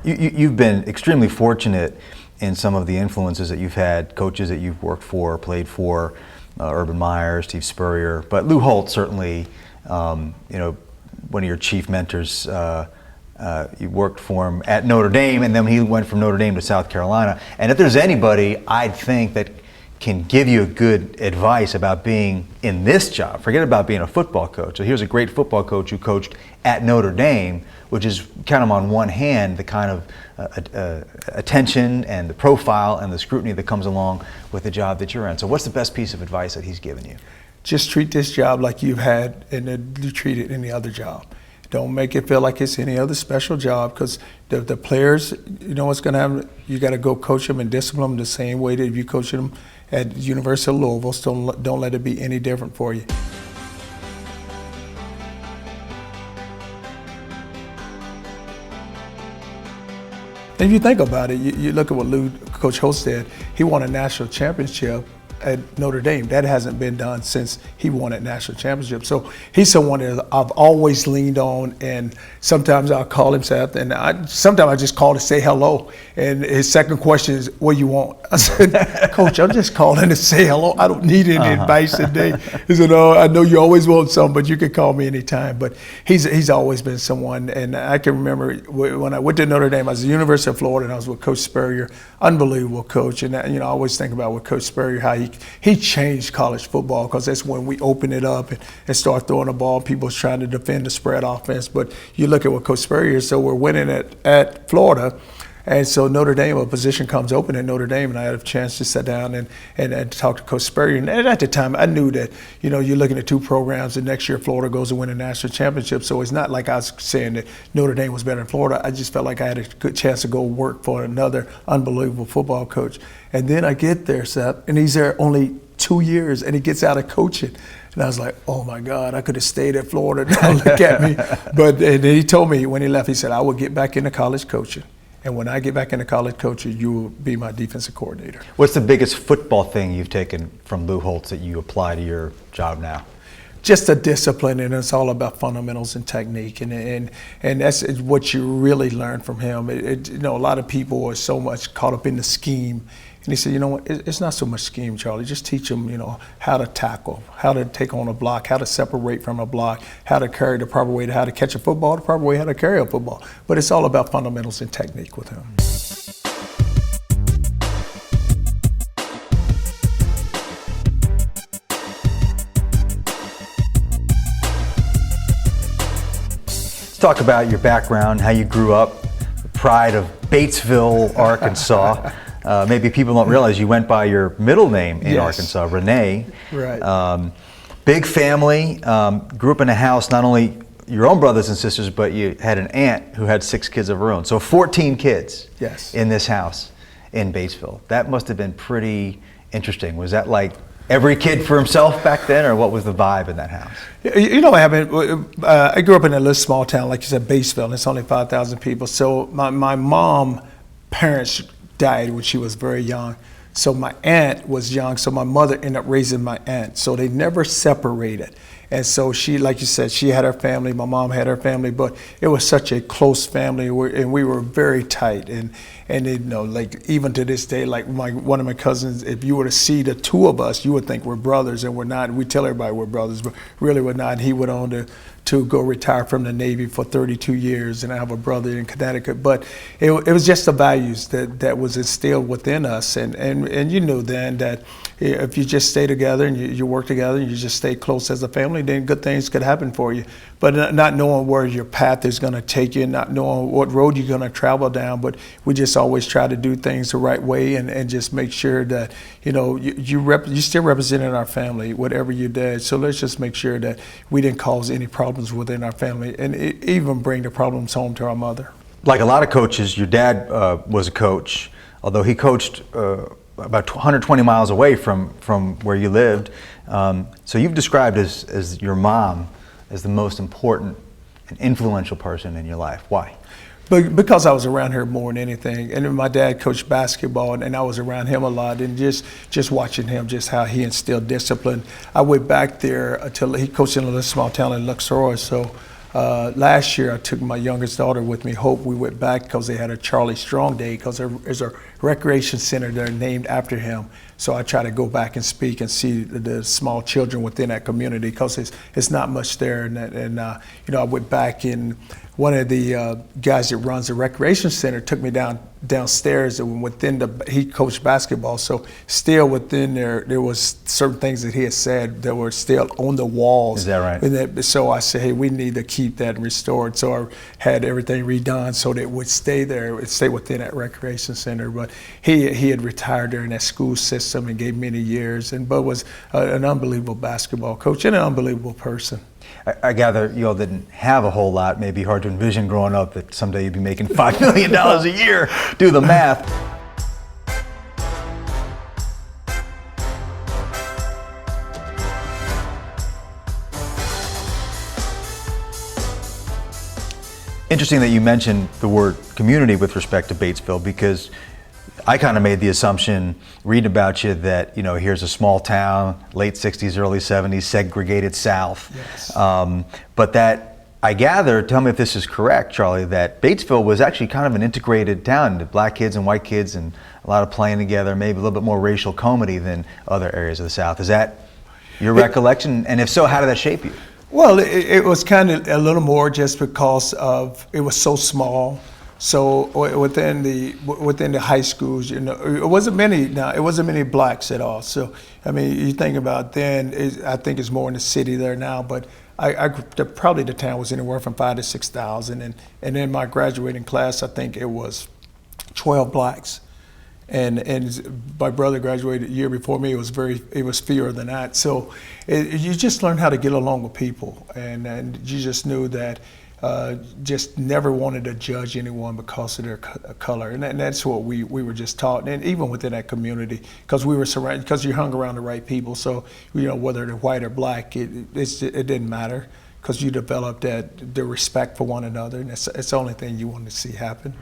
You've been extremely fortunate in some of the influences that you've had, coaches that you've worked for, played for, Urban Meyer, Steve Spurrier, but Lou Holtz certainly, one of your chief mentors. You worked for him at Notre Dame, and then he went from Notre Dame to South Carolina. And if there's anybody I'd think that can give you good advice about being in this job, forget about being a football coach. So here's a great football coach who coached at Notre Dame, which is kind of on one hand the kind of attention and the profile and the scrutiny that comes along with the job that you're in. So what's the best piece of advice that he's given you? Just treat this job like you've had and you treat it any other job. Don't make it feel like it's any other special job, because the players, you know what's going to happen? You got to go coach them and discipline them the same way that you coach them at University of Louisville. So don't let it be any different for you. And if you think about it, you look at what Coach Holtz did. He won a national championship at Notre Dame. That hasn't been done since he won a national championship. So he's someone that I've always leaned on, and sometimes I'll call him Seth, and sometimes I just call to say hello. And his second question is, what do you want? I said, Coach, I'm just calling to say hello. I don't need any advice today. He said, oh, I know you always want some, but you can call me anytime. But he's always been someone, and I can remember when I went to Notre Dame, I was at the University of Florida, and I was with Coach Spurrier, unbelievable coach. And I always think about with Coach Spurrier, how he changed college football, because that's when we opened it up and start throwing the ball. People was trying to defend the spread offense. But you look at what Coach Spurrier is, so we're winning at Florida. And so Notre Dame, a position comes open at Notre Dame, and I had a chance to sit down and talk to Coach Spurrier. And at the time, I knew that, you're looking at two programs, and next year Florida goes to win a national championship. So it's not like I was saying that Notre Dame was better than Florida. I just felt like I had a good chance to go work for another unbelievable football coach. And then I get there, Seth, and he's there only 2 years, and he gets out of coaching. And I was like, oh my God, I could have stayed at Florida. Now look at me. But and he told me when he left, he said, I will get back into college coaching. And when I get back into college coaching, you will be my defensive coordinator. What's the biggest football thing you've taken from Lou Holtz that you apply to your job now? Just a discipline, and it's all about fundamentals and technique, and that's what you really learn from him. A lot of people are so much caught up in the scheme. And he said, you know what, it's not so much scheme, Charlie. Just teach them, how to tackle, how to take on a block, how to separate from a block, how to carry the proper way, how to catch a football, the proper way, how to carry a football. But it's all about fundamentals and technique with him. Let's talk about your background, how you grew up, the pride of Batesville, Arkansas. Maybe people don't realize you went by your middle name in Arkansas, Renee. Right. Big family, grew up in a house, not only your own brothers and sisters, but you had an aunt who had 6 kids of her own. So 14 kids in this house in Batesville. That must have been pretty interesting. Was that like every kid for himself back then, or what was the vibe in that house? What happened, I grew up in a little small town, like you said, Batesville, and it's only 5,000 people. So my mom, parents died when she was very young. So my aunt was young, so my mother ended up raising my aunt. So they never separated. And so she, like you said, she had her family, my mom had her family, but it was such a close family, and we were very tight. And like even to this day, like one of my cousins, if you were to see the two of us, you would think we're brothers, and we're not. We tell everybody we're brothers, but really we're not. He went on to go retire from the Navy for 32 years, and I have a brother in Connecticut. But it was just the values that was instilled within us, and you knew then that if you just stay together and you work together and you just stay close as a family, then good things could happen for you. But not knowing where your path is going to take you, not knowing what road you're going to travel down, but we just always try to do things the right way and just make sure that you still represented our family, whatever you did. So let's just make sure that we didn't cause any problems within our family, and even bring the problems home to our mother. Like a lot of coaches, your dad was a coach, although he coached about 120 miles away from where you lived. So you've described as your mom as the most important and influential person in your life. Why? Because I was around her more than anything. And then my dad coached basketball, and I was around him a lot, and just watching him, just how he instilled discipline. I went back there until he coached in a little small town in Luxor, so last year I took my youngest daughter with me, Hope. We went back because they had a Charlie Strong Day, because there's a recreation center there named after him. So I try to go back and speak and see the small children within that community, because it's not much there. And I went back, and one of the guys that runs the recreation center took me downstairs, and he coached basketball, so still within there was certain things that he had said that were still on the walls. Is that right? So I said, hey, we need to keep that restored. So I had everything redone so that it would stay there, it stay within that recreation center. But he had retired during that school system and gave many years, but was an unbelievable basketball coach and an unbelievable person. I gather you all didn't have a whole lot. Maybe hard to envision growing up that someday you'd be making $5 million a year. Do the math. Interesting that you mentioned the word community with respect to Batesville, because I kind of made the assumption, reading about you, that here's a small town, late 60s, early 70s, segregated South. Yes. But that, I gather, tell me if this is correct, Charlie, that Batesville was actually kind of an integrated town, the black kids and white kids, and a lot of playing together, maybe a little bit more racial comity than other areas of the South. Is that your recollection? And if so, how did that shape you? Well, it was kind of a little more just because of it was so small. So within the high schools, it wasn't many blacks at all. So I mean, you think about then, I think it's more in the city there now. But probably the town was anywhere from 5,000 to 6,000, and in my graduating class, I think it was 12 blacks. And my brother graduated a year before me. It was fewer than that. So you just learn how to get along with people, and you just knew that just never wanted to judge anyone because of their color, and that's what we were just taught. And even within that community, because we were surrounded, because you hung around the right people. So whether they're white or black, it didn't matter, because you developed the respect for one another, and it's the only thing you want to see happen.